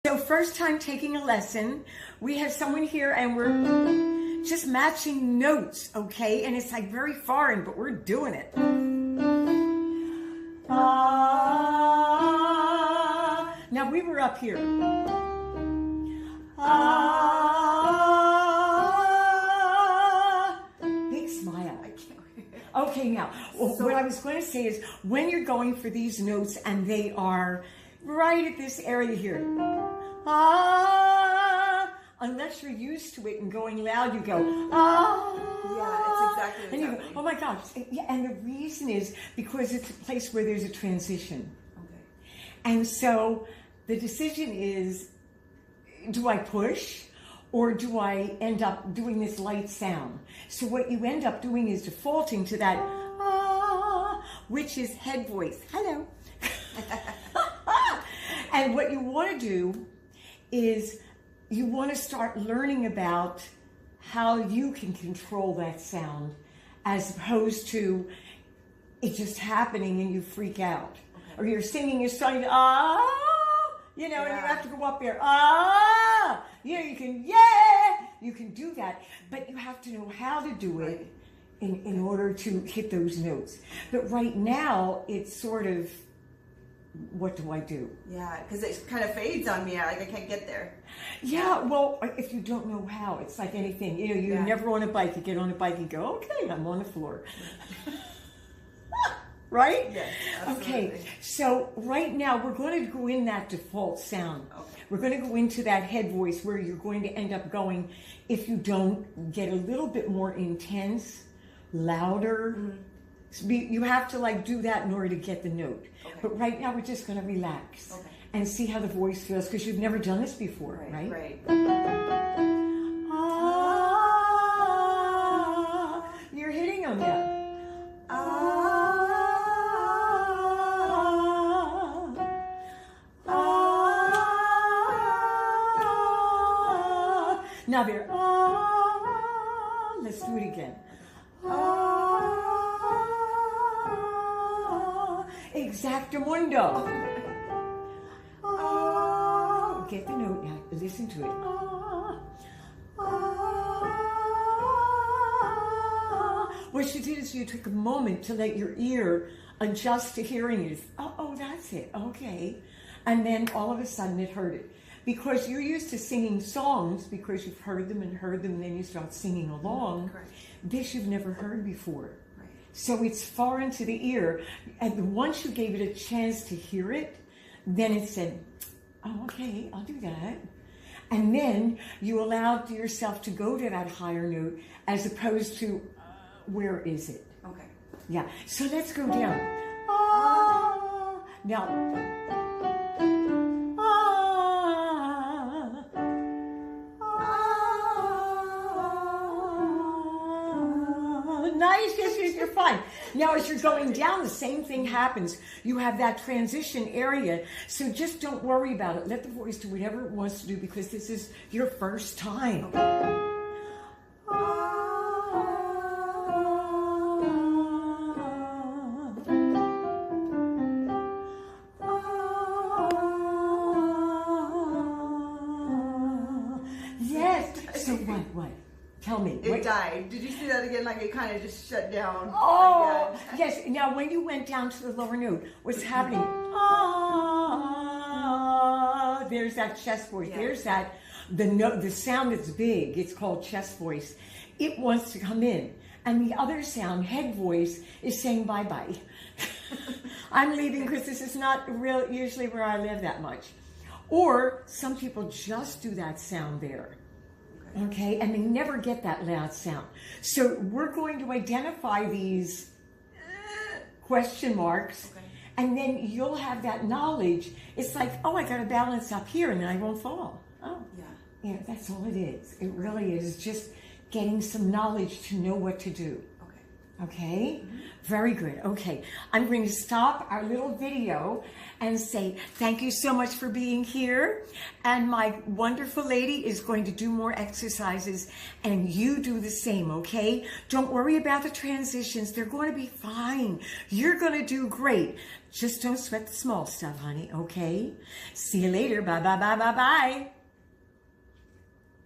So first time taking a lesson, we have someone here and we're just matching notes, okay? And it's like very foreign, but we're doing it. Now we were up here. Big smile. Okay, now, what I was going to say is when you're going for these notes and they are right at this area here, unless you're used to it and going loud, you go, Yeah, it's exactly what's and you go, happening. oh my gosh. Yeah, and the reason is because it's a place where there's a transition. Okay. And so the decision is, do I push or do I end up doing this light sound? So what you end up doing is defaulting to that, which is head voice. Hello. And what you want to do is you want to start learning about how you can control that sound as opposed to it just happening and you freak out. Okay. Or you're singing, you're starting to, and you have to go up there, you can do that, but you have to know how to do it in order to hit those notes. But right now, it's sort of, what do I do? Yeah, because it kind of fades on me. I can't get there. Yeah, well, if you don't know how, it's like anything. You're never on a bike. You get on a bike and go, okay, I'm on the floor. Right? Yes, absolutely. Okay, so right now we're going to go in that default sound. Okay. We're going to go into that head voice where you're going to end up going, if you don't get a little bit more intense, louder. Mm-hmm. So you have to do that in order to get the note. Okay. But right now we're just going to relax and see how the voice feels because you've never done this before, right? Right. You're hitting on that. Now there. Let's do it again. Exactamundo. Get the note now. Listen to it. What you did is you took a moment to let your ear adjust to hearing it. Oh, that's it. Okay. And then all of a sudden it heard it. Because you're used to singing songs because you've heard them, and then you start singing along. Correct. This you've never heard before. So it's foreign to the ear. And once you gave it a chance to hear it, then it said, oh, okay, I'll do that. And then you allowed yourself to go to that higher note as opposed to, where is it? Okay. Yeah. So let's go down. Now, nice, yes, you're fine. Now, as you're going down, the same thing happens. You have that transition area, so just don't worry about it. Let the voice do whatever it wants to do because this is your first time. Yes. So what? Tell me. It died. Did you see that again? Like it kind of just shut down. Oh, yes. Now, when you went down to the lower note, what's happening? There's that chest voice. Yeah. There's that, the sound that's big. It's called chest voice. It wants to come in. And the other sound, head voice, is saying bye-bye. I'm leaving because this is not usually where I live that much. Or some people just do that sound there. Okay, and they never get that loud sound. So we're going to identify these question marks, and then you'll have that knowledge. It's like, oh, I got to balance up here, and then I won't fall. Oh, yeah, that's all it is. It really is just getting some knowledge to know what to do. Okay? Mm-hmm. Very good. Okay, I'm going to stop our little video and say thank you so much for being here. And my wonderful lady is going to do more exercises, and you do the same, okay? Don't worry about the transitions. They're going to be fine. You're going to do great. Just don't sweat the small stuff, honey, okay? See you later. Bye, bye, bye, bye, bye.